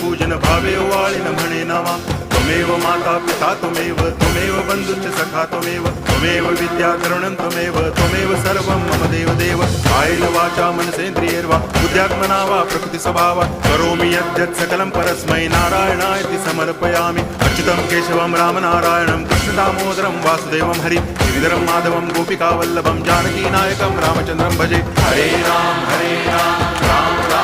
पूजन भावे वाळिन म्हणे नावा त्वमेव माता पिता त्वमेव बंधुश्च सखा त्वमेव विद्या तरुणं त्वमेव सर्वं मम देव कायेन वाचा मनसेन्द्रियैर्वा बुद्ध्यात्मना वा प्रकृति स्वभावात् करोमि यद्यत् सकलं परस्मै नारायणायति समर्पयामि अच्युतं केशवं रामनारायणं कृष्णदामोदरं वासुदेवं हरि गिरिधरं माधवं गोपिकावल्लभं जानकीनायकं रामचन्द्रं भजे हरे राम राम राम